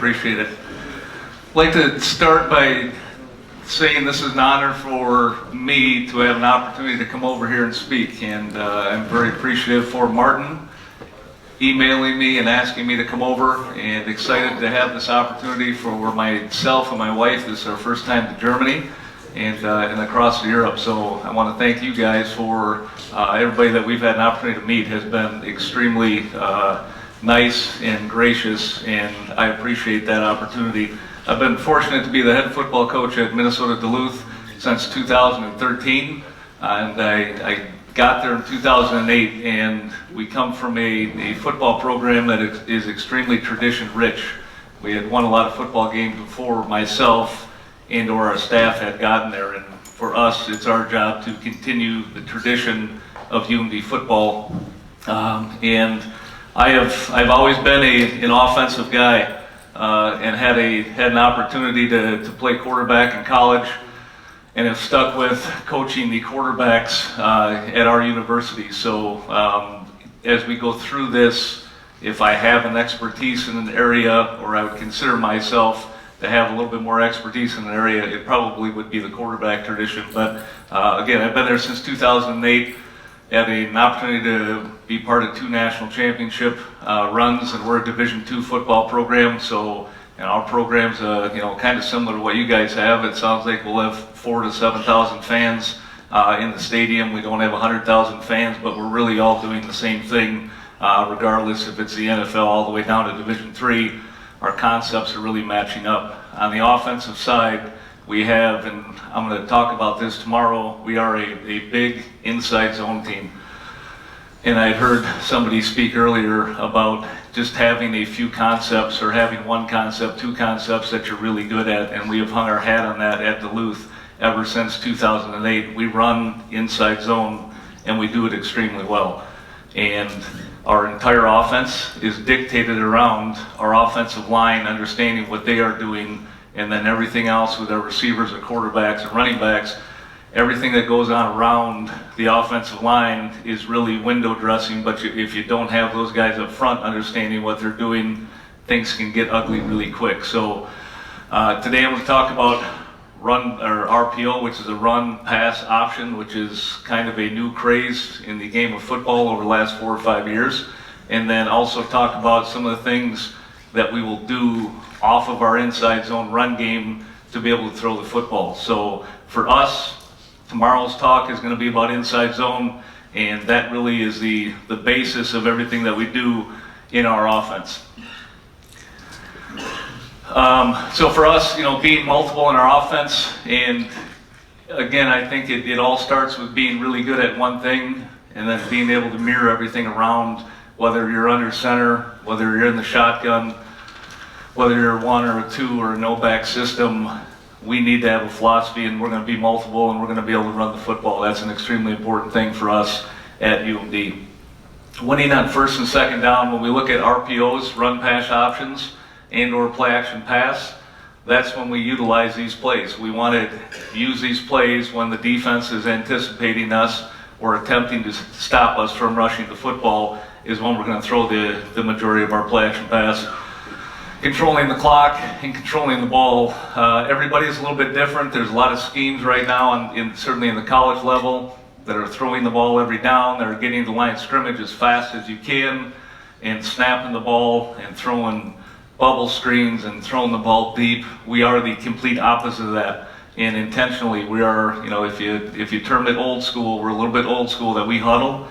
appreciate it. I'd like to start by saying this is an honor for me to have an opportunity to come over here and speak, and I'm very appreciative for Martin emailing me and asking me to come over, and excited to have this opportunity for myself and my wife. This is our first time to Germany and across Europe, so I want to thank you guys for everybody that we've had an opportunity to meet has been extremely nice and gracious, and I appreciate that opportunity. I've been fortunate to be the head football coach at Minnesota Duluth since 2013, and I got there in 2008, and we come from a football program that is extremely tradition rich. We had won a lot of football games before myself and or our staff had gotten there, and for us it's our job to continue the tradition of UMD football. And I've always been an offensive guy, and had an opportunity to play quarterback in college, and have stuck with coaching the quarterbacks at our university. So as we go through this, if I have an expertise in an area, or I would consider myself to have a little bit more expertise in an area, it probably would be the quarterback tradition. But again, I've been there since 2008. Had an opportunity to be part of 2 national championship runs, and we're a Division II football program. So, and our program's kind of similar to what you guys have. It sounds like we'll have 4,000 to 7,000 fans in the stadium. We don't have 100,000 fans, but we're really all doing the same thing, regardless if it's the NFL all the way down to Division III. Our concepts are really matching up. On the offensive side, we have, and I'm going to talk about this tomorrow, we are a big inside zone team. And I heard somebody speak earlier about just having a few concepts, or having one concept, 2 concepts that you're really good at, and we have hung our hat on that at Duluth ever since 2008. We run inside zone, and we do it extremely well. And our entire offense is dictated around our offensive line, understanding what they are doing, and then everything else with our receivers and quarterbacks and running backs, everything that goes on around the offensive line is really window dressing. But if you don't have those guys up front understanding what they're doing, things can get ugly really quick. So today I'm going to talk about run, or RPO, which is a run pass option, which is kind of a new craze in the game of football over the last 4 or 5 years. And then also talk about some of the things that we will do off of our inside zone run game to be able to throw the football. So for us, tomorrow's talk is going to be about inside zone, and that really is the basis of everything that we do in our offense. So for us, being multiple in our offense, and again, I think it all starts with being really good at one thing, and then being able to mirror everything around, whether you're under center, whether you're in the shotgun, whether you're a 1 or a 2 or a no-back system. We need to have a philosophy, and we're going to be multiple, and we're going to be able to run the football. That's an extremely important thing for us at UMD. Winning on first and second down, when we look at RPOs, run pass options, and or play action pass, that's when we utilize these plays. We want to use these plays when the defense is anticipating us or attempting to stop us from rushing the football, is when we're going to throw the majority of our play action pass. Controlling the clock and controlling the ball. Everybody's a little bit different. There's a lot of schemes right now, certainly in the college level, that are throwing the ball every down. They're getting to the line of scrimmage as fast as you can, and snapping the ball and throwing bubble screens and throwing the ball deep. We are the complete opposite of that, and intentionally we are. If you term it old school, we're a little bit old school, that we huddle.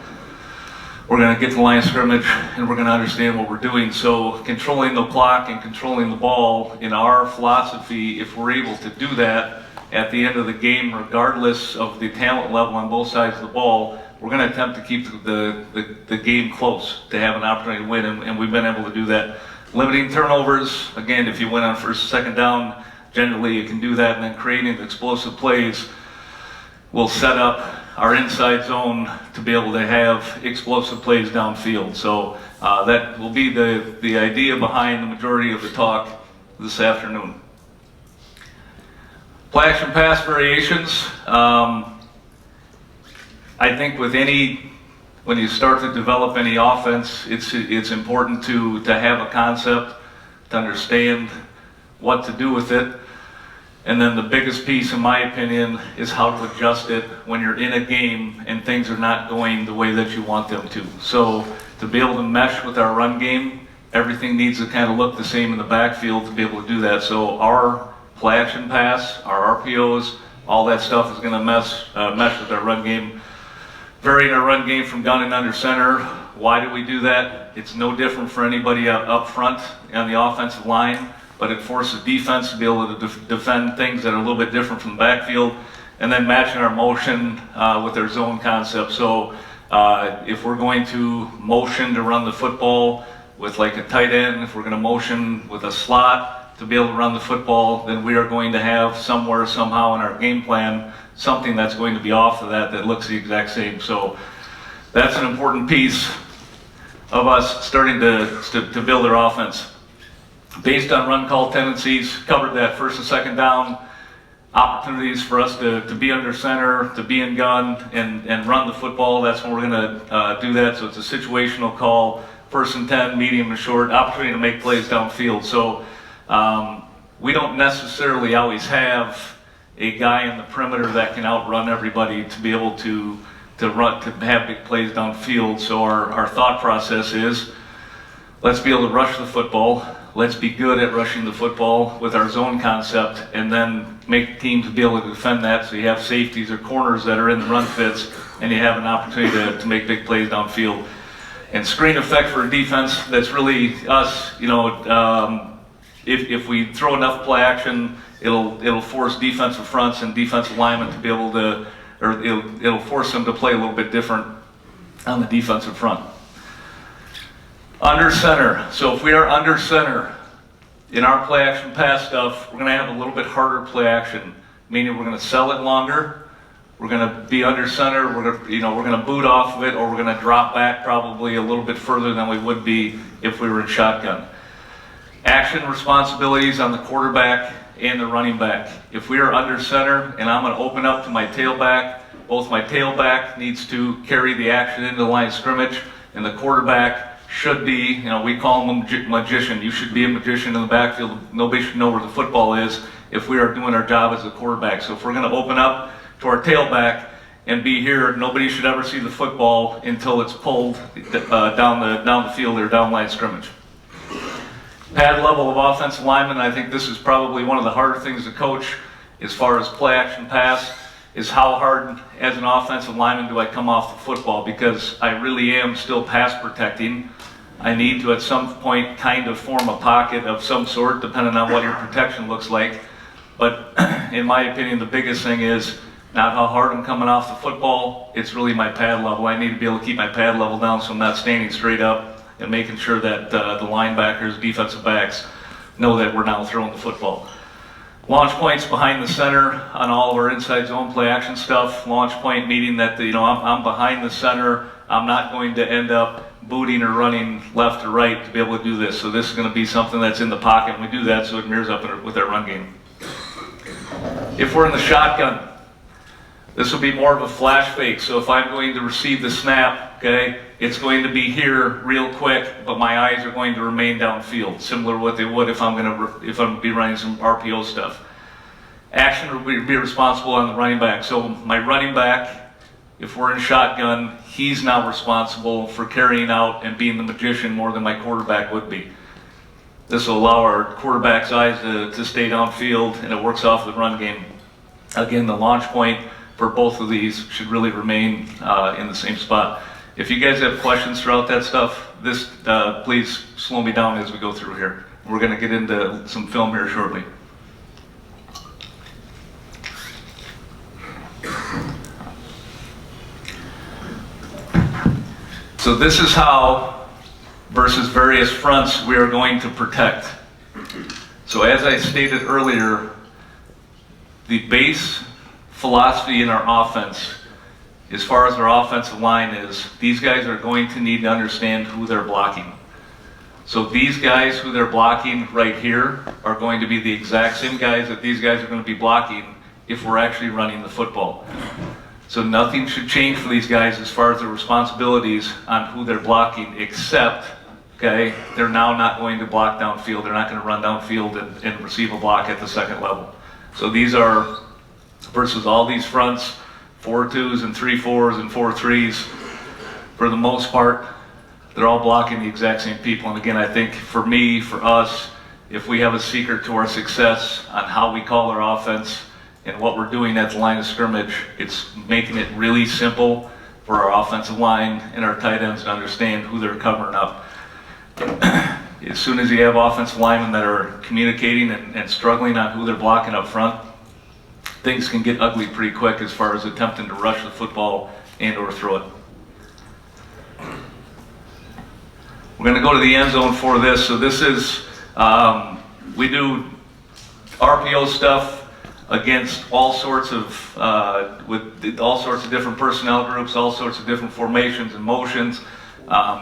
We're going to get to the line of scrimmage, and we're going to understand what we're doing. So controlling the clock and controlling the ball, in our philosophy, if we're able to do that at the end of the game, regardless of the talent level on both sides of the ball, we're going to attempt to keep the game close, to have an opportunity to win, and we've been able to do that. Limiting turnovers, again, if you win on first and second down, generally you can do that, and then creating explosive plays will set up our inside zone to be able to have explosive plays downfield. So that will be the idea behind the majority of the talk this afternoon. Play action pass variations. I think when you start to develop any offense, it's important to have a concept, to understand what to do with it. And then the biggest piece, in my opinion, is how to adjust it when you're in a game and things are not going the way that you want them to. So to be able to mesh with our run game, everything needs to kind of look the same in the backfield to be able to do that. So our play action pass, our RPOs, all that stuff is going to mesh with our run game. Varying our run game from gun and under center. Why do we do that? It's no different for anybody up front on the offensive line, but it forces defense to be able to defend things that are a little bit different from the backfield, and then matching our motion with our zone concept. So if we're going to motion to run the football with like a tight end, if we're going to motion with a slot to be able to run the football, then we are going to have somewhere, somehow in our game plan, something that's going to be off of that looks the exact same. So that's an important piece of us starting to build our offense. Based on run call tendencies, covered that first and second down, opportunities for us to be under center, to be in gun, and run the football. That's when we're going to do that. So it's a situational call, first and 10, medium and short, opportunity to make plays downfield. So we don't necessarily always have a guy in the perimeter that can outrun everybody to be able to have big plays downfield. So our thought process is, let's be able to rush the football. Let's be good at rushing the football with our zone concept, and then make teams be able to defend that. So you have safeties or corners that are in the run fits, and you have an opportunity to make big plays downfield. And screen effect for a defense, that's really us. You know, if we throw enough play action, it'll force defensive fronts and defensive linemen to be able to, or it'll force them to play a little bit different on the defensive front. Under center. So if we are under center in our play action pass stuff, we're going to have a little bit harder play action, meaning we're going to sell it longer. We're going to be under center. We're going to boot off of it, or we're going to drop back probably a little bit further than we would be if we were in shotgun. Action responsibilities on the quarterback and the running back. If we are under center and I'm going to open up to my tailback, both my tailback needs to carry the action into the line of scrimmage, and the quarterback should be, we call him a magician. You should be a magician in the backfield. Nobody should know where the football is if we are doing our job as a quarterback. So if we're going to open up to our tailback and be here, nobody should ever see the football until it's pulled down the field or down line scrimmage. Pad level of offensive linemen, I think this is probably one of the harder things to coach as far as play action pass, is how hard as an offensive lineman do I come off the football, because I really am still pass protecting. I need to at some point kind of form a pocket of some sort depending on what your protection looks like. But in my opinion, the biggest thing is not how hard I'm coming off the football, it's really my pad level. I need to be able to keep my pad level down so I'm not standing straight up and making sure that the linebackers, defensive backs know that we're now throwing the football. Launch points behind the center on all of our inside zone play action stuff. Launch point meaning that I'm behind the center. I'm not going to end up booting or running left or right to be able to do this. So this is going to be something that's in the pocket, and we do that so it mirrors up with our run game. If we're in the shotgun, this will be more of a flash fake. So if I'm going to receive the snap, okay, it's going to be here real quick, but my eyes are going to remain downfield, similar to what they would if I'm going to be running some RPO stuff. Action will be responsible on the running back. So my running back, if we're in shotgun, he's now responsible for carrying out and being the magician more than my quarterback would be. This will allow our quarterback's eyes to stay downfield, and it works off the run game. Again, the launch point for both of these should really remain in the same spot. If you guys have questions throughout that stuff, please slow me down as we go through here. We're going to get into some film here shortly. So this is how, versus various fronts, we are going to protect. So as I stated earlier, the base philosophy in our offense, as far as our offensive line, is these guys are going to need to understand who they're blocking. So these guys who they're blocking right here are going to be the exact same guys that these guys are going to be blocking if we're actually running the football. So nothing should change for these guys as far as their responsibilities on who they're blocking, except okay, they're now not going to block downfield. They're not going to run downfield and receive a block at the second level. So these are, versus all these fronts, 4-2s and 3-4s and 4-3s, for the most part, they're all blocking the exact same people. And again, I think for me, for us, if we have a secret to our success on how we call our offense and what we're doing at the line of scrimmage, it's making it really simple for our offensive line and our tight ends to understand who they're covering up. As soon as you have offensive linemen that are communicating and struggling on who they're blocking up front, things can get ugly pretty quick as far as attempting to rush the football and or throw it. We're going to go to the end zone for this. So this is, we do RPO stuff against all sorts of, with all sorts of different personnel groups, all sorts of different formations and motions.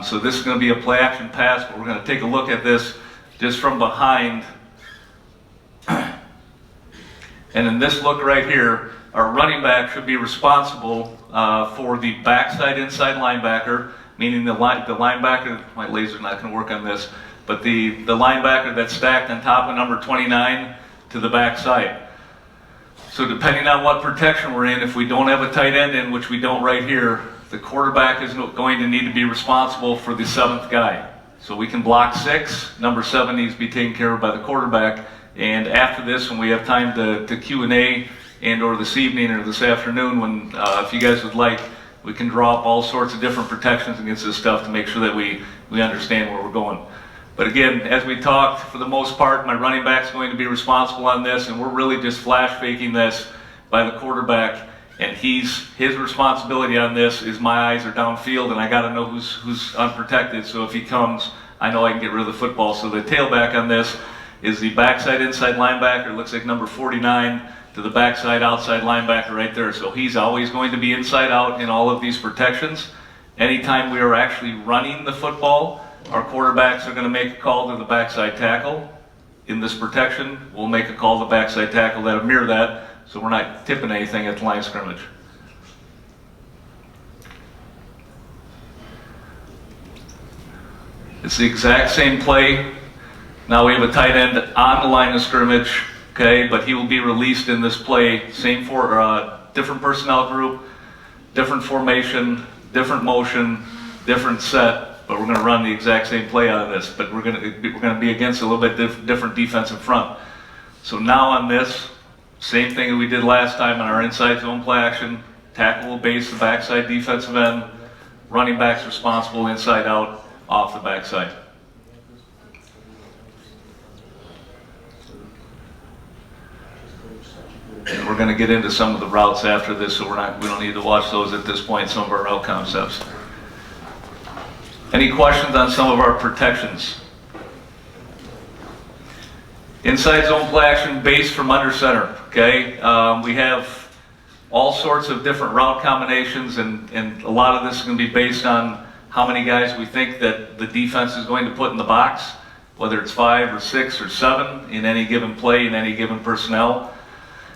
So this is going to be a play action pass, but we're going to take a look at this just from behind. And in this look right here, our running back should be responsible for the backside inside linebacker, meaning the linebacker, my laser's not going to work on this, but the linebacker that's stacked on top of number 29 to the backside. So depending on what protection we're in, if we don't have a tight end in, which we don't right here, the quarterback is going to need to be responsible for the 7th guy. So we can block 6, number 7 needs to be taken care of by the quarterback. And after this, when we have time to Q&A and or this evening or this afternoon, when if you guys would like, we can draw up all sorts of different protections against this stuff to make sure that we understand where we're going. But again, as we talked, for the most part, my running back's going to be responsible on this, and we're really just flash faking this by the quarterback. And his responsibility on this is my eyes are downfield, and I got to know who's unprotected. So if he comes, I know I can get rid of the football. So the tailback on this is the backside inside linebacker. Looks like number 49 to the backside outside linebacker right there. So he's always going to be inside out in all of these protections. Anytime we are actually running the football, our quarterbacks are going to make a call to the backside tackle. In this protection, we'll make a call to the backside tackle that'll mirror that, so we're not tipping anything at the line of scrimmage. It's the exact same play. Now we have a tight end on the line of scrimmage, okay, but he will be released in this play, same for different personnel group, different formation, different motion, different set, but we're going to run the exact same play out of this, but we're going to be against a little bit different defensive front. So now on this, same thing that we did last time on our inside zone play action, tackle will base the backside defensive end, running back's responsible inside out off the backside. And we're going to get into some of the routes after this, so we don't need to watch those at this point, some of our route concepts. Any questions on some of our protections? Inside zone play action based from under center, okay? We have all sorts of different route combinations, and a lot of this is going to be based on how many guys we think that the defense is going to put in the box, whether it's 5 or 6 or 7 in any given play, in any given personnel.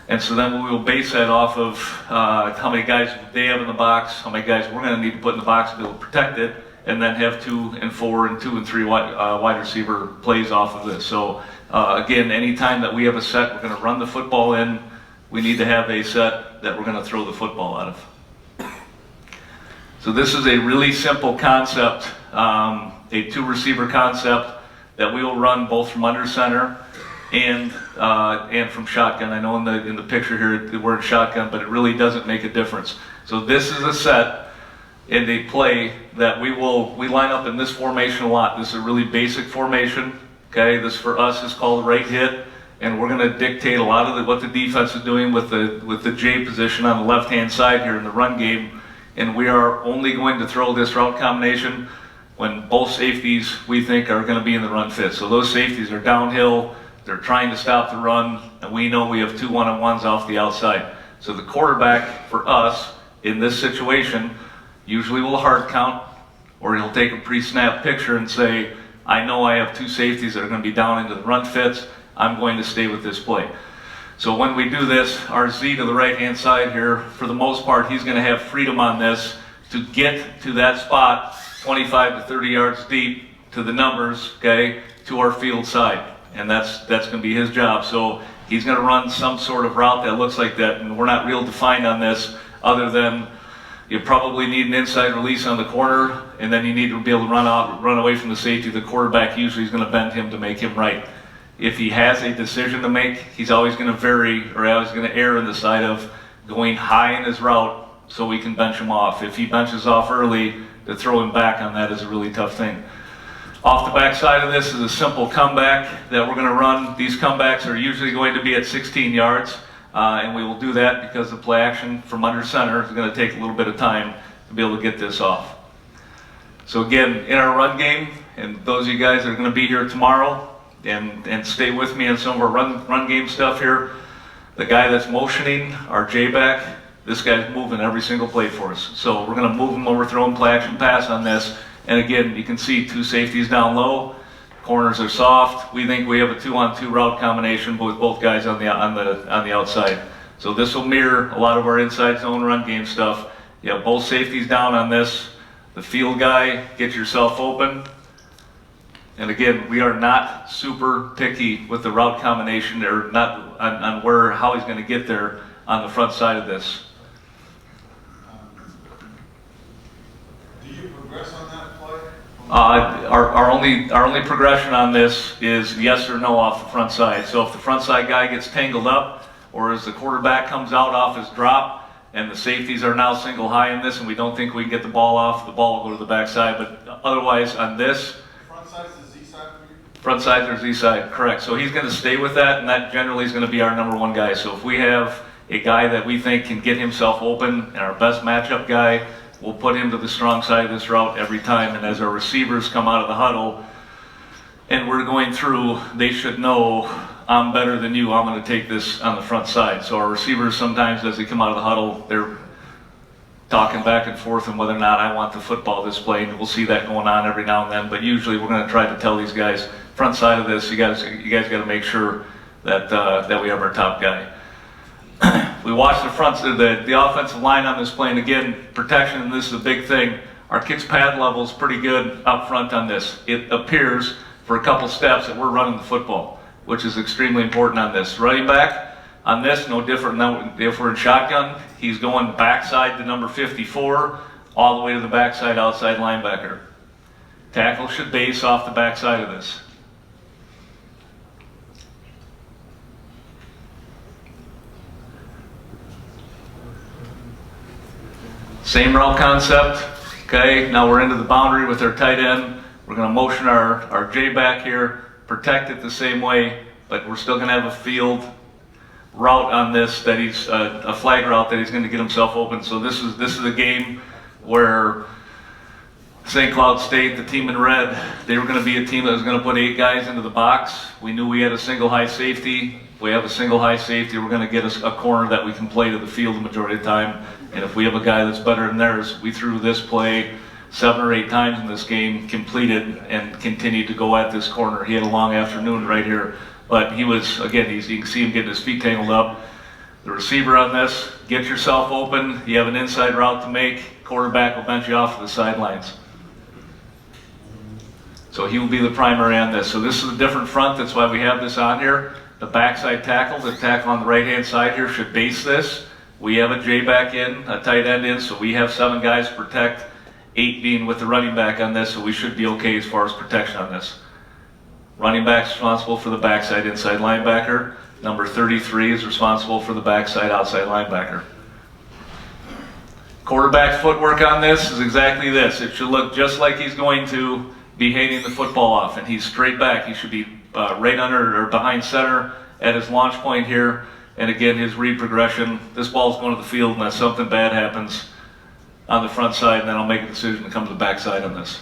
And so then we will base that off of how many guys they have in the box, how many guys we're going to need to put in the box to be able to protect it, and then have 2 and 4 and 2 and 3 wide receiver plays off of this. So again, anytime that we have a set we're going to run the football in, we need to have a set that we're going to throw the football out of. So this is a really simple concept, a 2-receiver concept that we will run both from under center and from shotgun. I know in the picture here the word shotgun, but it really doesn't make a difference. So this is a set and a play that we line up in this formation a lot. This is a really basic formation. Okay, this for us is called right hit, and we're going to dictate a lot of what the defense is doing with the J position on the left-hand side here in the run game. And we are only going to throw this route combination when both safeties we think are going to be in the run fit. So those safeties are downhill, they're trying to stop the run, and we know we have 2 one-on-ones off the outside. So the quarterback for us in this situation usually will hard count, or he'll take a pre-snap picture and say, I know I have 2 safeties that are going to be down into the run fits, I'm going to stay with this play. So when we do this, our Z to the right-hand side here, for the most part, he's going to have freedom on this to get to that spot 25 to 30 yards deep to the numbers, okay, to our field side. And that's going to be his job. So he's going to run some sort of route that looks like that, and we're not real defined on this other than you probably need an inside release on the corner, and then you need to be able to run away from the safety. The quarterback usually is going to bend him to make him right. If he has a decision to make, he's always going to vary, or always going to err on the side of going high in his route so we can bench him off. If he benches off early, to throw him back on that is a really tough thing. Off the back side of this is a simple comeback that we're going to run. These comebacks are usually going to be at 16 yards, and we will do that because the play action from under center is going to take a little bit of time to be able to get this off. So again, in our run game, and those of you guys that are going to be here tomorrow, and stay with me on some of our run game stuff here, the guy that's motioning, our J-back, this guy's moving every single play for us. So we're going to move him over, throw him play action pass on this. And again, you can see two safeties down low, corners are soft. We think we have a 2-on-2 route combination with both guys on the outside. So this will mirror a lot of our inside zone run game stuff. You have both safeties down on this. The field guy, get yourself open. And again, we are not super picky with the route combination, or not on how he's going to get there on the front side of this. Do you progress on that play? Our only progression on this is yes or no off the front side. So if the front side guy gets tangled up, or as the quarterback comes out off his drop, and the safeties are now single high in this, and we don't think we can get the ball off, the ball will go to the back side. But otherwise on this, front side is the Z side for you? front side or Z side, correct. So he's going to stay with that, and that generally is going to be our number one guy. So if we have a guy that we think can get himself open, and our best matchup guy, we'll put him to the strong side of this route every time. And as our receivers come out of the huddle and we're going through, they should know, I'm better than you, I'm going to take this on the front side. So our receivers sometimes, as they come out of the huddle, they're talking back and forth on whether or not I want the football this play, and we'll see that going on every now and then. But usually we're going to try to tell these guys, front side of this, you guys got to make sure that that we have our top guy. We watch the front, the offensive line on this play, and again, protection, and this is a big thing. Our kids' pad level is pretty good up front on this. It appears for a couple steps that we're running the football, which is extremely important on this. Running back on this, no different than if we're in shotgun. He's going backside to number 54, all the way to the backside outside linebacker. Tackle should base off the backside of this. Same route concept, okay? Now we're into the boundary with our tight end. We're going to motion our J back here, protect it the same way, but we're still going to have a field route on this that he's a flag route that he's going to get himself open. So this is a game where St. Cloud State, the team in red, they were going to be a team that was going to put 8 guys into the box. We knew we had a single high safety. If we have a single high safety, we're going to get a corner that we can play to the field the majority of the time. And if we have a guy that's better than theirs, we threw this play 7 or 8 times in this game, completed, and continued to go at this corner. He had a long afternoon right here. But he was, again, you can see him getting his feet tangled up. The receiver on this, get yourself open. You have an inside route to make. Quarterback will bench you off to the sidelines. So he will be the primary on this. So this is a different front. That's why we have this on here. The backside tackle, the tackle on the right-hand side here should base this. We have a J back in, a tight end in, so we have 7 guys to protect, 8 being with the running back on this, so we should be okay as far as protection on this. Running back is responsible for the backside inside linebacker. Number 33 is responsible for the backside outside linebacker. Quarterback's footwork on this is exactly this. It should look just like he's going to be handing the football off, and he's straight back. He should be right under or behind center at his launch point here. And again, his read progression, this ball's going to the field, unless something bad happens on the front side, and then I'll make a decision to come to the back side on this.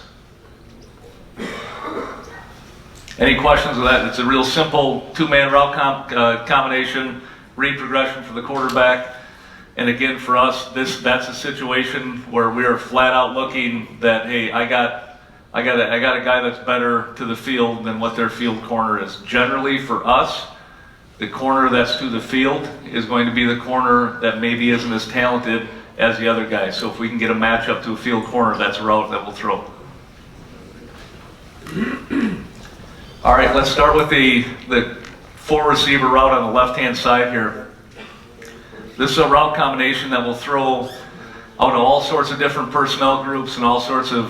Any questions with that? It's a real simple 2-man route combination, read progression for the quarterback. And again, for us, that's a situation where we are flat out looking that, hey, I got a guy that's better to the field than what their field corner is. Generally, for us, the corner that's to the field is going to be the corner that maybe isn't as talented as the other guy. So if we can get a matchup to a field corner, that's a route that we'll throw. All right, let's start with the four receiver route on the left-hand side here. This is a route combination that will throw out of all sorts of different personnel groups and all sorts of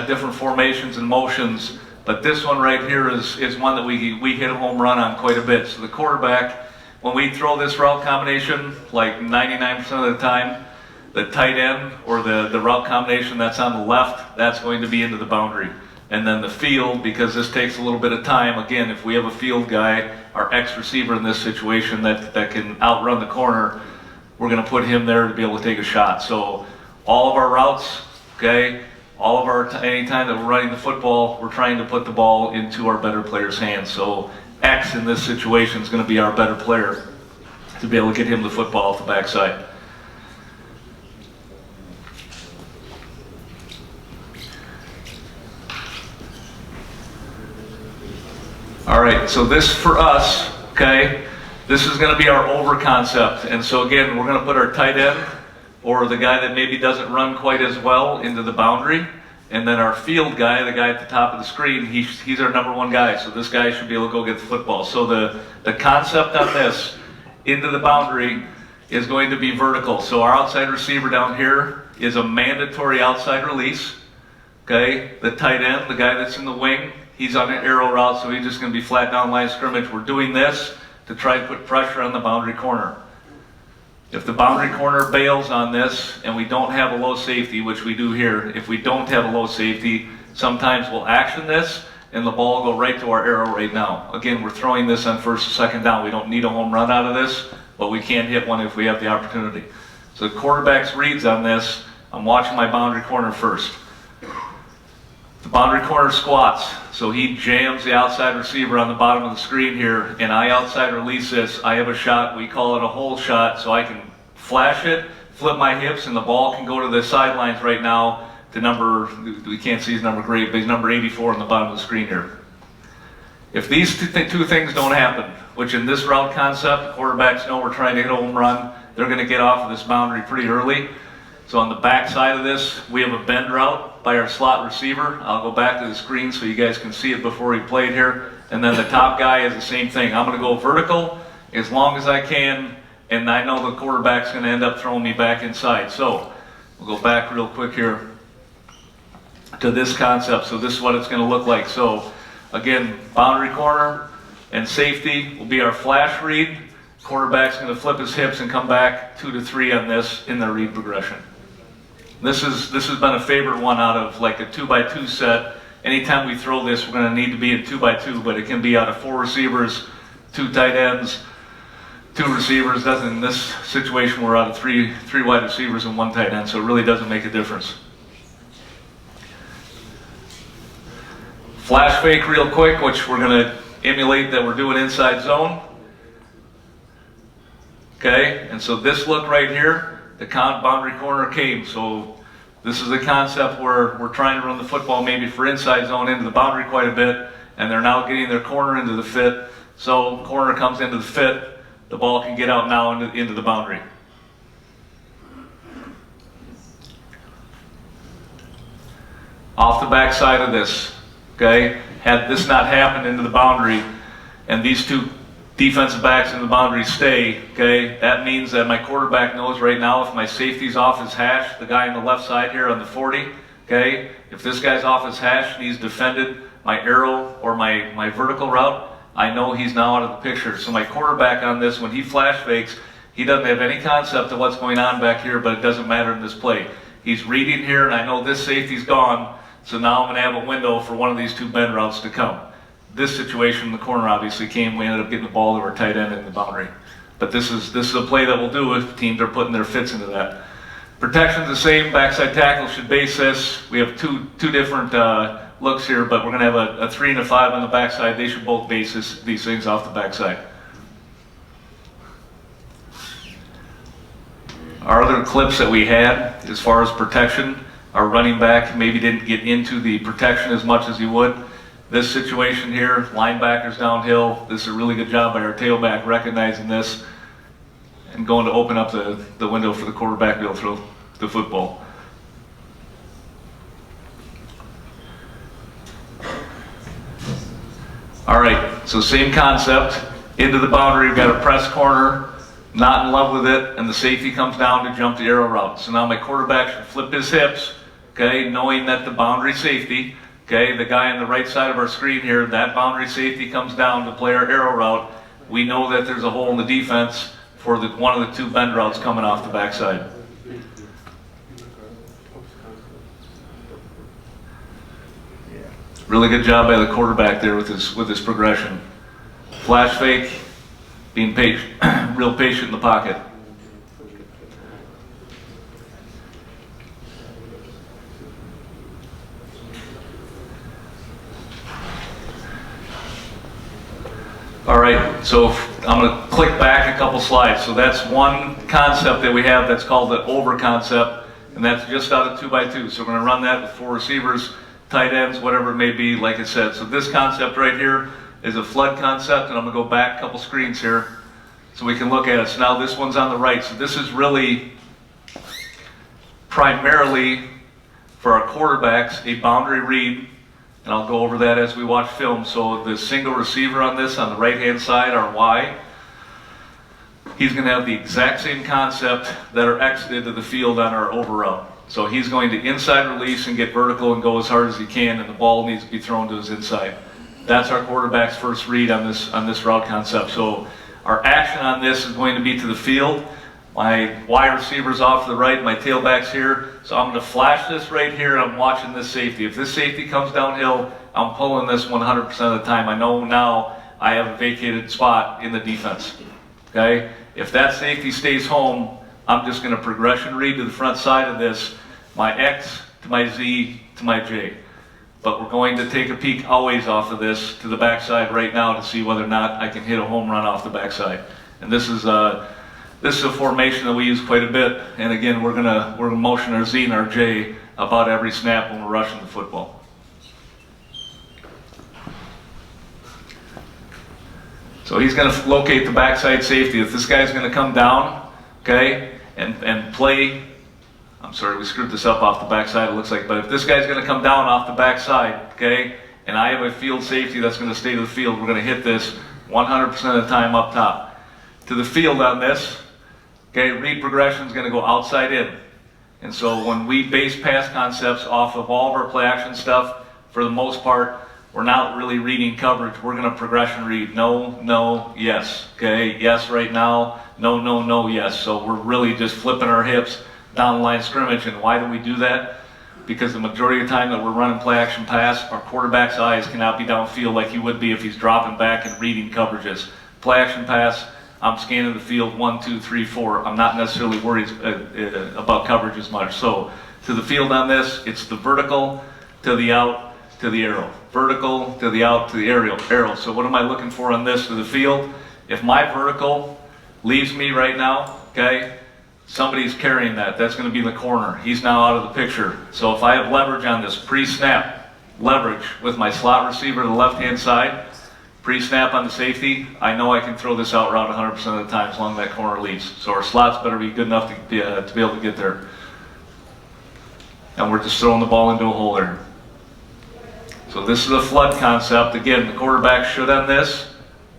different formations and motions. But this one right here is one that we hit a home run on quite a bit. So the quarterback, when we throw this route combination, like 99% of the time, the tight end or the route combination that's on the left, that's going to be into the boundary. And then the field, because this takes a little bit of time, again, if we have a field guy, our X receiver in this situation that can outrun the corner, we're going to put him there to be able to take a shot. So all of our routes, okay, all of our, anytime that we're running the football, we're trying to put the ball into our better player's hands. So X in this situation is going to be our better player to be able to get him the football off the backside. All right, so this for us, okay, this is going to be our over concept. And so again, we're going to put our tight end or the guy that maybe doesn't run quite as well into the boundary. And then our field guy, the guy at the top of the screen, he's our number one guy. So this guy should be able to go get the football. So the concept on this into the boundary is going to be vertical. So our outside receiver down here is a mandatory outside release. Okay, the tight end, the guy that's in the wing, he's on an arrow route, so he's just going to be flat down line of scrimmage. We're doing this to try to put pressure on the boundary corner. If the boundary corner bails on this and we don't have a low safety, which we do here, if we don't have a low safety, sometimes we'll action this and the ball will go right to our arrow right now. Again, we're throwing this on first or second down. We don't need a home run out of this, but we can hit one if we have the opportunity. So the quarterback's reads on this, I'm watching my boundary corner first. The boundary corner squats, so he jams the outside receiver on the bottom of the screen here, and I outside release this. I have a shot, we call it a hole shot, so I can flash it, flip my hips, and the ball can go to the sidelines right now to number, we can't see his number great, but he's number 84 on the bottom of the screen here. If these two things don't happen, which in this route concept, quarterbacks know we're trying to hit a home run, they're going to get off of this boundary pretty early. So on the back side of this, we have a bend route by our slot receiver. I'll go back to the screen so you guys can see it before we played here. And then the top guy is the same thing. I'm going to go vertical as long as I can, and I know the quarterback's going to end up throwing me back inside. So we'll go back real quick here to this concept. So this is what it's going to look like. So again, boundary corner and safety will be our flash read. Quarterback's going to flip his hips and come back 2 to 3 on this in the read progression. This has been a favorite one out of like a 2x2 set. Anytime we throw this, we're going to need to be in 2x2, but it can be out of 4 receivers, 2 tight ends, 2 receivers. In this situation, we're out of 3 wide receivers and 1 tight end, so it really doesn't make a difference. Flash fake real quick, which we're going to emulate that we're doing inside zone. Okay, and so this look right here, the boundary corner came. So this is the concept where we're trying to run the football maybe for inside zone into the boundary quite a bit, and they're now getting their corner into the fit. So corner comes into the fit, the ball can get out now into the boundary. Off the back side of this, okay, had this not happened into the boundary, and these 2 defensive backs in the boundary stay, okay, that means that my quarterback knows right now if my safety's off his hash, the guy on the left side here on the 40, okay, if this guy's off his hash and he's defended my arrow or my vertical route, I know he's now out of the picture. So my quarterback on this, when he flash fakes, he doesn't have any concept of what's going on back here, but it doesn't matter in this play. He's reading here, and I know this safety's gone, so now I'm going to have a window for one of these 2 bend routes to come. This situation, the corner obviously came. We ended up getting the ball to our tight end in the boundary. But this is a play that we'll do if teams are putting their fits into that. Protection's the same. Backside tackle should base this. We have two different looks here, but we're going to have a 3 and a 5 on the backside. They should both base these things off the backside. Our other clips that we had as far as protection, our running back maybe didn't get into the protection as much as he would. This situation here, linebackers downhill, this is a really good job by our tailback recognizing this and going to open up the window for the quarterback to be able to throw the football. All right, so same concept. Into the boundary, we've got a press corner, not in love with it, and the safety comes down to jump the arrow route. So now my quarterback should flip his hips, okay, knowing that the boundary safety, okay, the guy on the right side of our screen here, that boundary safety comes down to play our arrow route. We know that there's a hole in the defense for one of the two bend routes coming off the backside. Really good job by the quarterback there with his progression. Flash fake, being patient, real patient in the pocket. All right, so I'm going to click back a couple slides. So that's one concept that we have that's called the over concept, and that's just out of 2x2. So we're going to run that with 4 receivers, tight ends, whatever it may be, like I said. So this concept right here is a flood concept, and I'm going to go back a couple screens here so we can look at it. So now this one's on the right. So this is really primarily for our quarterbacks a boundary read, and I'll go over that as we watch film. So the single receiver on this on the right-hand side, our Y, he's going to have the exact same concept that are exited to the field on our over route. So he's going to inside release and get vertical and go as hard as he can, and the ball needs to be thrown to his inside. That's our quarterback's first read on this route concept. So our action on this is going to be to the field. My wide receiver's off to the right, my tailback's here. So I'm going to flash this right here, and I'm watching this safety. If this safety comes downhill, I'm pulling this 100% of the time. I know now I have a vacated spot in the defense. Okay? If that safety stays home, I'm just going to progression read to the front side of this, my X to my Z to my J. But we're going to take a peek always off of this to the backside right now to see whether or not I can hit a home run off the backside. And this is a formation that we use quite a bit. And again, we're gonna motion our Z and our J about every snap when we're rushing the football. So he's going to locate the backside safety. If this guy's going to come down, okay, and play, I'm sorry, we screwed this up off the backside, it looks like, but if this guy's going to come down off the backside, okay, and I have a field safety that's going to stay to the field, we're going to hit this 100% of the time up top. To the field on this, okay, read progression is going to go outside in. And so when we base pass concepts off of all of our play action stuff, for the most part, we're not really reading coverage. We're going to progression read. No, no, yes. Okay, yes right now. No, no, no, yes. So we're really just flipping our hips down the line of scrimmage. And why do we do that? Because the majority of the time that we're running play action pass, our quarterback's eyes cannot be downfield like he would be if he's dropping back and reading coverages. Play action pass, I'm scanning the field 1, 2, 3, 4. I'm not necessarily worried about coverage as much. So to the field on this, it's the vertical to the out to the arrow. Vertical to the out to the arrow. So what am I looking for on this to the field? If my vertical leaves me right now, okay, somebody's carrying that. That's going to be the corner. He's now out of the picture. So if I have leverage on this, pre-snap leverage with my slot receiver to the left-hand side, pre-snap on the safety, I know I can throw this out route 100% of the time as long as that corner leaves. So our slots better be good enough to be able to get there. And we're just throwing the ball into a hole there. So this is a flood concept. Again, the quarterback should on this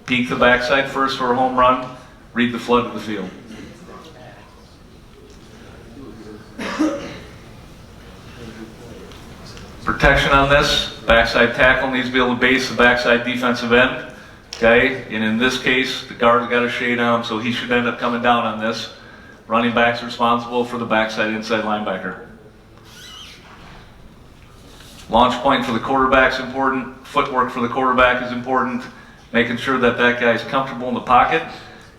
peek the backside first for a home run, read the flood of the field. Protection on this, backside tackle needs to be able to base the backside defensive end. Okay, and in this case, the guard's got a shade on him, so he should end up coming down on this. Running back's responsible for the backside inside linebacker. Launch point for the quarterback is important. Footwork for the quarterback is important. Making sure that that guy's comfortable in the pocket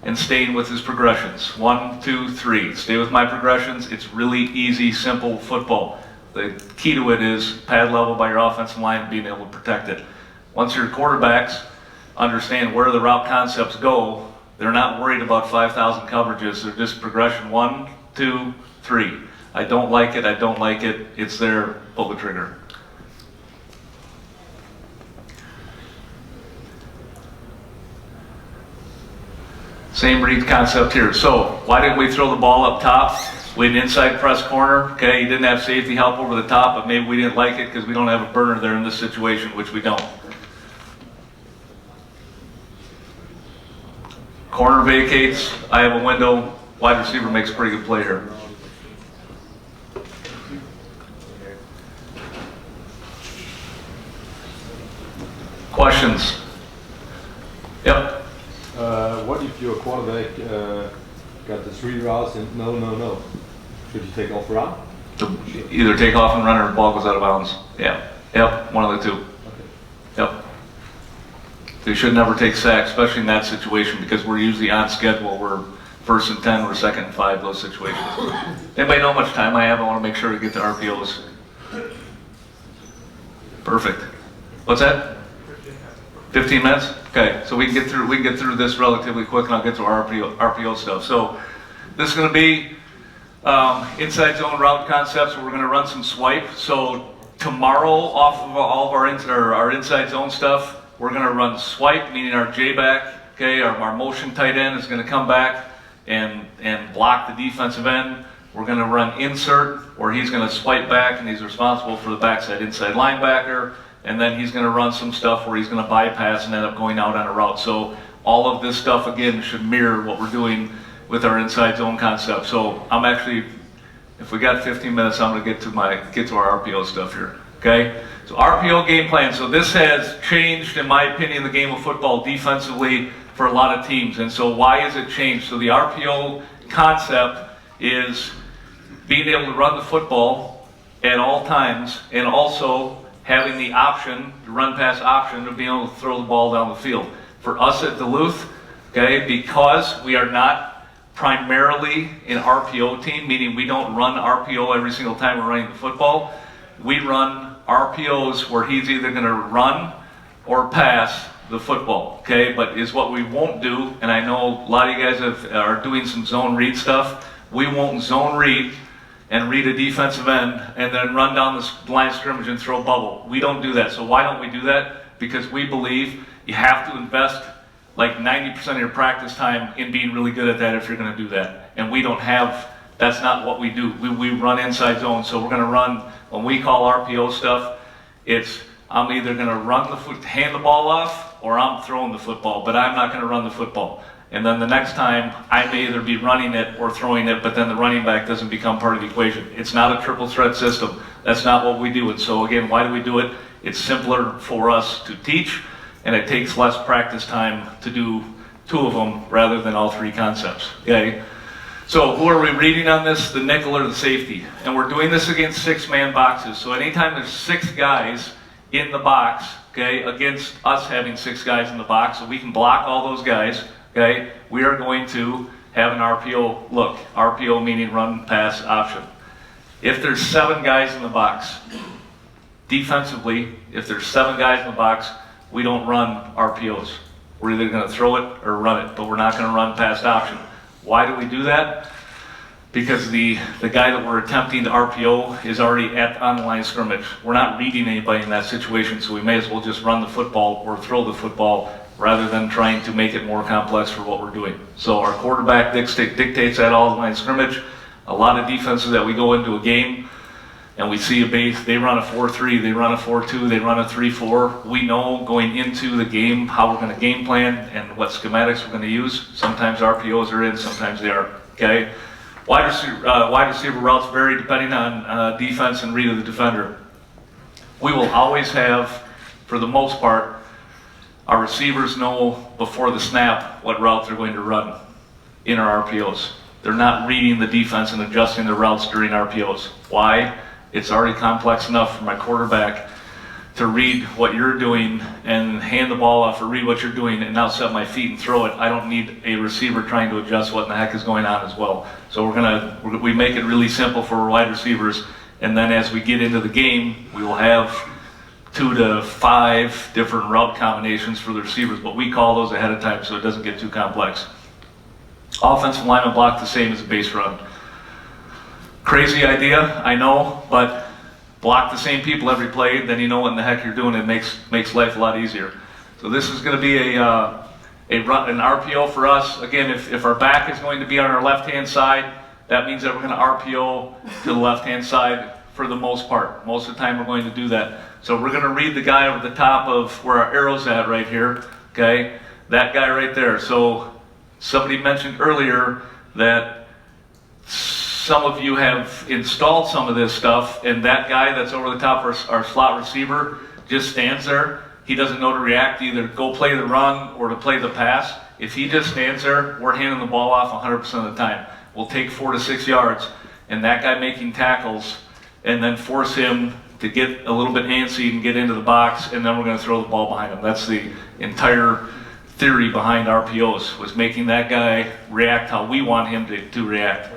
and staying with his progressions. 1, 2, 3. Stay with my progressions. It's really easy, simple football. The key to it is pad level by your offensive line and being able to protect it. Once your quarterbacks understand where the route concepts go, they're not worried about 5,000 coverages. They're just progression 1, 2, 3. I don't like it. I don't like it. It's there. Pull the trigger. Same read concept here. So why didn't we throw the ball up top? We had an inside press corner. Okay, you didn't have safety help over the top, but maybe we didn't like it because we don't have a burner there in this situation, which we don't. Corner vacates, I have a window, wide receiver makes a pretty good play here. Questions? Yep. What if your quarterback got the 3 routes and no? Should you take off route? Either take off and run or the ball goes out of bounds. Yeah. Yep. One of the two. Okay. Yep. They should never take sacks, especially in that situation, because we're usually on schedule. We're 1st and 10, we're 2nd and 5, those situations. Anybody know how much time I have? I want to make sure we get to RPOs. Perfect. What's that? 15 minutes? Okay, so we can get through this relatively quick, and I'll get to our RPO stuff. So this is going to be inside zone route concepts. We're going to run some swipe. So tomorrow, off of all of our inside zone stuff, we're going to run swipe, meaning our J back. Okay, our motion tight end is going to come back and block the defensive end. We're going to run insert, where he's going to swipe back, and he's responsible for the backside inside linebacker. And then he's going to run some stuff where he's going to bypass and end up going out on a route. So all of this stuff, again, should mirror what we're doing with our inside zone concept. So I'm actually, if we got 15 minutes, I'm going to get to our RPO stuff here. Okay? So RPO game plan. So this has changed, in my opinion, the game of football defensively for a lot of teams. And so why has it changed? So the RPO concept is being able to run the football at all times, and also having the option, the run pass option, of being able to throw the ball down the field. For us at Duluth, okay, because we are not primarily an RPO team, meaning we don't run RPO every single time we're running the football, we run RPOs where he's either going to run or pass the football, okay? But is what we won't do, and I know a lot of you guys are doing some zone read stuff, we won't zone read and read a defensive end, and then run down the line of scrimmage and throw bubble. We don't do that. So why don't we do that? Because we believe you have to invest like 90% of your practice time in being really good at that if you're going to do that. And we don't have, that's not what we do. We run inside zone. So we're going to run, when we call RPO stuff, it's I'm either going to hand the ball off, or I'm throwing the football, but I'm not going to run the football. And then the next time, I may either be running it or throwing it, but then the running back doesn't become part of the equation. It's not a triple threat system. That's not what we do. And so again, why do we do it? It's simpler for us to teach, and it takes less practice time to do 2 of them rather than all 3 concepts. Okay? So who are we reading on this? The nickel or the safety. And we're doing this against 6-man boxes. So anytime there's 6 guys in the box, okay, against us having 6 guys in the box, so we can block all those guys, okay, we are going to have an RPO look. RPO meaning run pass option. If there's 7 guys in the box, defensively, if there's 7 guys in the box, we don't run RPOs. We're either going to throw it or run it, but we're not going to run pass option. Why do we do that? Because the guy that we're attempting to RPO is already on the line of scrimmage. We're not reading anybody in that situation, so we may as well just run the football or throw the football rather than trying to make it more complex for what we're doing. So our quarterback dictates that all the line of scrimmage. A lot of defenses that we go into a game and we see a base, they run a 4-3, they run a 4-2, they run a 3-4. We know going into the game how we're going to game plan and what schematics we're going to use. Sometimes RPOs are in, sometimes they are. Okay. Wide receiver routes vary depending on defense and read of the defender. We will always have, for the most part, our receivers know before the snap what route they're going to run in our RPOs. They're not reading the defense and adjusting their routes during RPOs. Why? It's already complex enough for my quarterback to read what you're doing and hand the ball off or read what you're doing and now set my feet and throw it. I don't need a receiver trying to adjust what in the heck is going on as well. So we make it really simple for our wide receivers, and then as we get into the game, we will have 2 to 5 different route combinations for the receivers, but we call those ahead of time so it doesn't get too complex. Offensive lineman block the same as a base run. Crazy idea, I know, but block the same people every play, then you know what in the heck you're doing. It makes life a lot easier. So this is going to be an RPO for us. Again, if our back is going to be on our left-hand side, that means that we're going to RPO to the left-hand side for the most part. Most of the time we're going to do that. So we're going to read the guy over the top of where our arrow's at right here, okay? That guy right there. So Somebody mentioned earlier that some of you have installed some of this stuff, and that guy that's over the top of our slot receiver just stands there. He doesn't know to react, to either go play the run or to play the pass. If he just stands there, we're handing the ball off 100% of the time. We'll take 4 to 6 yards, and that guy making tackles, and then force him to get a little bit antsy and get into the box, and then we're going to throw the ball behind him. That's the entire theory behind RPOs, was making that guy react how we want him to react.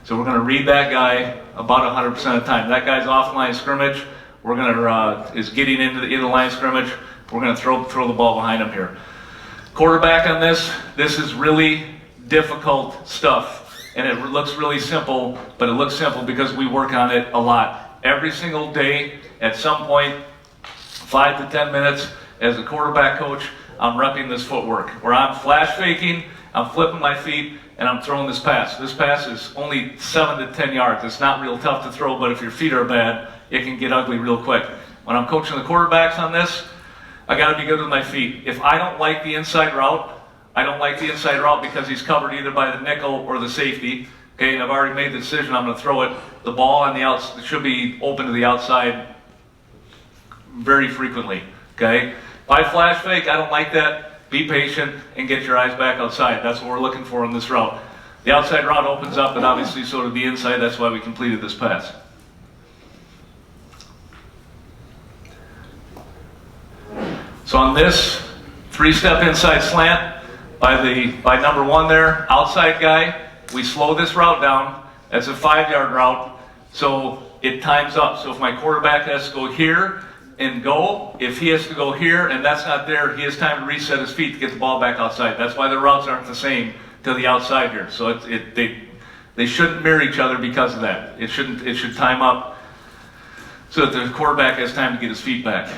So we're going to read that guy about 100% of the time. That guy's off line of scrimmage. We're going to is getting into the line of scrimmage. We're going to throw the ball behind him here. Quarterback on this is really difficult stuff, and it looks really simple, but it looks simple because we work on it a lot. Every single day, at some point, 5 to 10 minutes, as a quarterback coach, I'm repping this footwork, where I'm flash faking, I'm flipping my feet, and I'm throwing this pass. This pass is only 7 to 10 yards. It's not real tough to throw, but if your feet are bad, it can get ugly real quick. When I'm coaching the quarterbacks on this, I got to be good with my feet. If I don't like the inside route, I don't like the inside route because he's covered either by the nickel or the safety. Okay, and I've already made the decision I'm going to throw it. The ball on the outside should be open to the outside very frequently. Okay, if I flash fake, I don't like that. Be patient and get your eyes back outside. That's what we're looking for in this route. The outside route opens up, and obviously so did the inside. That's why we completed this pass. So on this 3-step inside slant by number 1 there, outside guy, we slow this route down. That's a 5-yard route, so it times up. So if my quarterback has to go here and go, if he has to go here and that's not there, he has time to reset his feet to get the ball back outside. That's why the routes aren't the same to the outside here. So they shouldn't mirror each other because of that. It should time up so that the quarterback has time to get his feet back.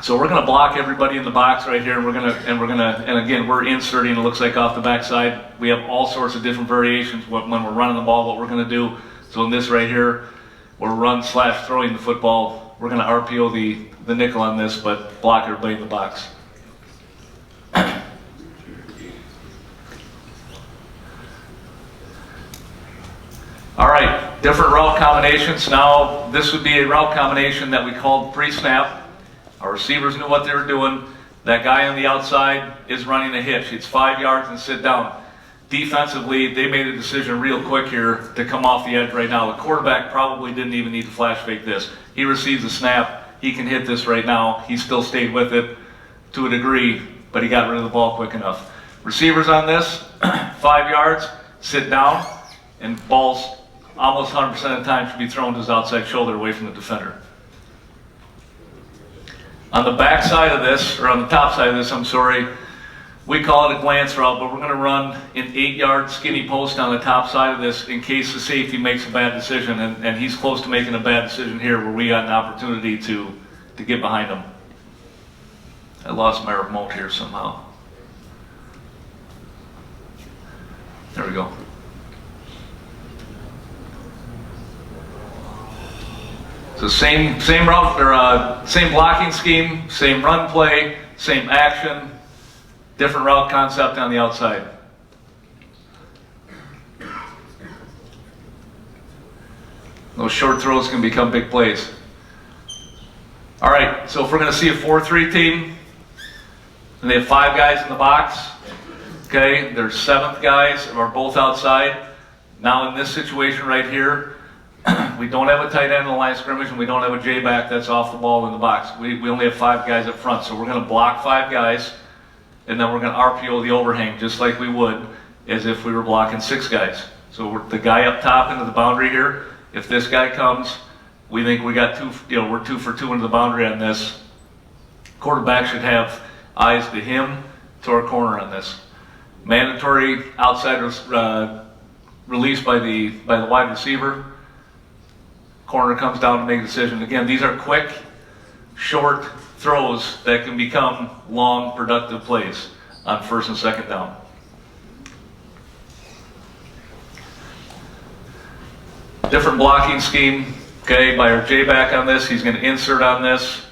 So we're going to block everybody in the box right here, and again, we're inserting, it looks like off the backside. We have all sorts of different variations when we're running the ball, what we're going to do. So in this right here, we're run/throwing the football. We're going to RPO the nickel on this, but block everybody in the box. All right, different route combinations. Now, this would be a route combination that we called pre-snap. Our receivers knew what they were doing. That guy on the outside is running a hitch. It's 5 yards and sit down. Defensively, they made a decision real quick here to come off the edge right now. The quarterback probably didn't even need to flash fake this. He receives a snap. He can hit this right now. He still stayed with it to a degree, but he got rid of the ball quick enough. Receivers on this, 5 yards, sit down, and balls almost 100% of the time should be thrown to his outside shoulder away from the defender. On the back side of this, or on the top side of this, I'm sorry, we call it a glance route, but we're going to run an 8-yard skinny post on the top side of this in case the safety makes a bad decision, and he's close to making a bad decision here where we got an opportunity to get behind him. I lost my remote here somehow. There we go. So same route, or same blocking scheme, same run play, same action, different route concept on the outside. Those short throws can become big plays. All right, so if we're going to see a 4-3 team, and they have 5 guys in the box, okay, their 7th guys are both outside. Now in this situation right here, we don't have a tight end in the line of scrimmage, and we don't have a J-back that's off the ball in the box. We only have 5 guys up front, so we're going to block 5 guys, and then we're going to RPO the overhang just like we would as if we were blocking 6 guys. So the guy up top into the boundary here, if this guy comes, we think we got we're 2 for 2 into the boundary on this. Quarterback should have eyes to him, to our corner on this. Mandatory outside release by the wide receiver. Corner comes down to make a decision. Again, these are quick, short throws that can become long, productive plays on 1st and 2nd down. Different blocking scheme, okay, by our J-back on this. He's going to insert on this.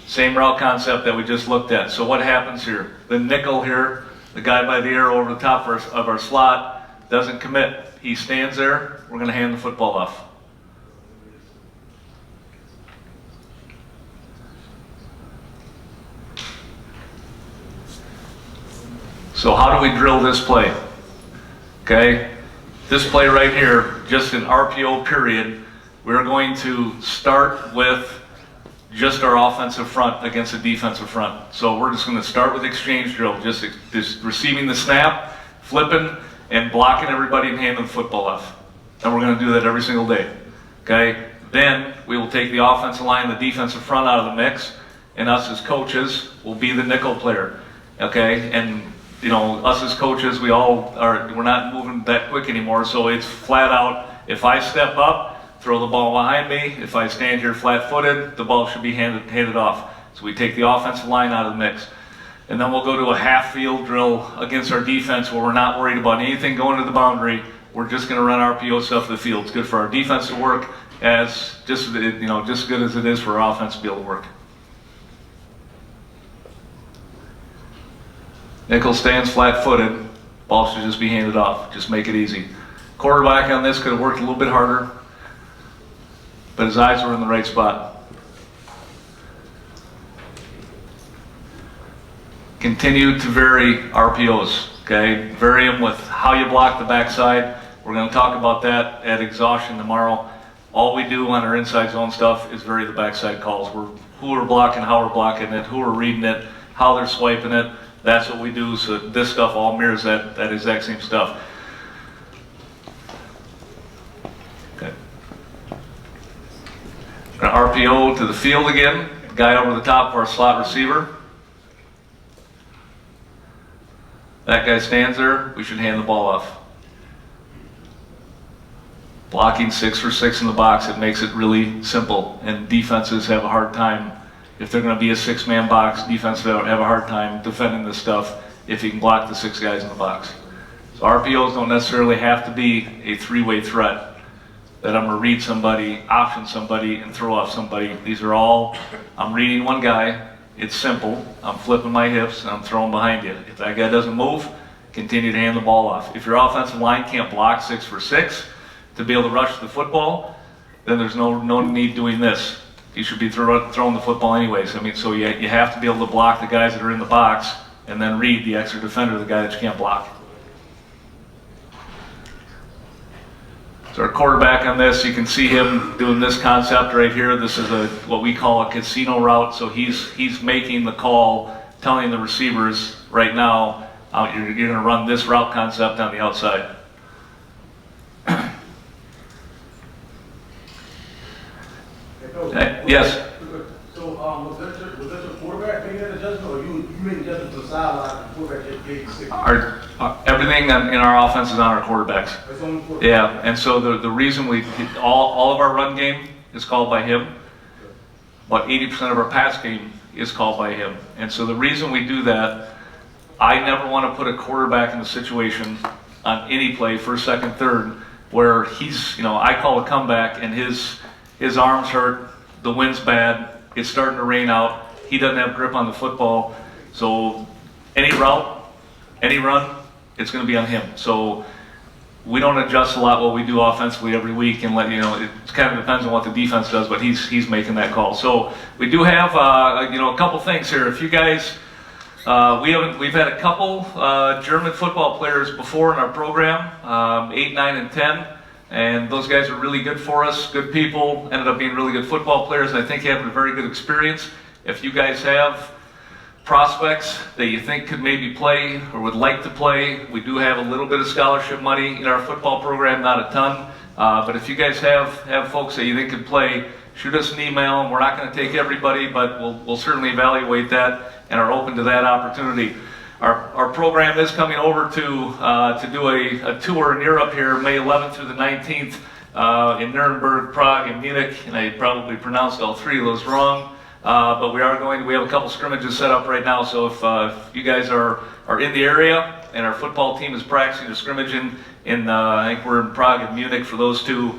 Same route concept that we just looked at. So what happens here? The nickel here, the guy by the arrow over the top of our slot doesn't commit. He stands there, we're going to hand the football off. So how do we drill this play? Okay, this play right here, just an RPO period, we're going to start with just our offensive front against a defensive front. So we're just going to start with exchange drill, just receiving the snap, flipping, and blocking everybody and handing the football off. And we're going to do that every single day. Okay, then we will take the offensive line and the defensive front out of the mix, and us as coaches will be the nickel player. Okay, and you know, us as coaches, we're not moving that quick anymore, so it's flat out, if I step up, throw the ball behind me. If I stand here flat-footed, the ball should be handed off. So we take the offensive line out of the mix. And then we'll go to a half-field drill against our defense where we're not worried about anything going to the boundary. We're just going to run RPO stuff to the field. It's good for our defense to work as just good as it is for our offense to be able to work. Nickel stands flat-footed. Ball should just be handed off. Just make it easy. Quarterback on this could have worked a little bit harder, but his eyes were in the right spot. Continue to vary RPOs. Okay, vary them with how you block the backside. We're going to talk about that at exhaustion tomorrow. All we do on our inside zone stuff is vary the backside calls. Who we're blocking, how we're blocking it, who we're reading it, how they're swiping it. That's what we do, so this stuff all mirrors that exact same stuff. Okay. RPO to the field again. Guy over the top of our slot receiver. That guy stands there, we should hand the ball off. Blocking 6 for 6 in the box, it makes it really simple, and defenses have a hard time. If they're going to be a 6-man box, defenses have a hard time defending this stuff if you can block the 6 guys in the box. So RPOs don't necessarily have to be a 3-way threat, that I'm going to read somebody, option somebody, and throw off somebody. These are all, I'm reading one guy, it's simple, I'm flipping my hips, and I'm throwing behind you. If that guy doesn't move, continue to hand the ball off. If your offensive line can't block 6 for 6 to be able to rush the football, then there's no need doing this. You should be throwing the football anyways. I mean, so you have to be able to block the guys that are in the box and then read the extra defender, the guy that you can't block. So our quarterback on this, you can see him doing this concept right here. This is what we call a casino route. So he's making the call, telling the receivers right now, you're going to run this route concept on the outside. Yes? So was that your quarterback making that adjustment, or you made adjustments to the sideline, the quarterback just gave you 6? Everything in our offense is on our quarterbacks. That's on the quarterback. Yeah, and so the reason all of our run game is called by him, but 80% of our pass game is called by him. And so the reason we do that, I never want to put a quarterback in a situation on any play, first, second, third, where I call a comeback and his arms hurt, the wind's bad, it's starting to rain out, he doesn't have grip on the football, so any route, any run, it's going to be on him. So we don't adjust a lot what we do offensively every week, and it kind of depends on what the defense does, but he's making that call. So we do have a couple things here. If you guys, we've had a couple German football players before in our program, 8, 9, and 10. And those guys are really good for us, good people, ended up being really good football players, and I think you have a very good experience. If you guys have prospects that you think could maybe play or would like to play, we do have a little bit of scholarship money in our football program, not a ton. But if you guys have folks that you think could play, shoot us an email, and we're not going to take everybody, but we'll certainly evaluate that and are open to that opportunity. Our program is coming over to do a tour in Europe here, May 11th through the 19th, in Nuremberg, Prague, and Munich, and I probably pronounced all 3 of those wrong. But we have a couple scrimmages set up right now, so if you guys are in the area and our football team is practicing or scrimmaging I think we're in Prague and Munich for those 2,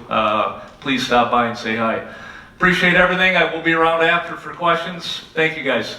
please stop by and say hi. Appreciate everything. I will be around after for questions. Thank you guys.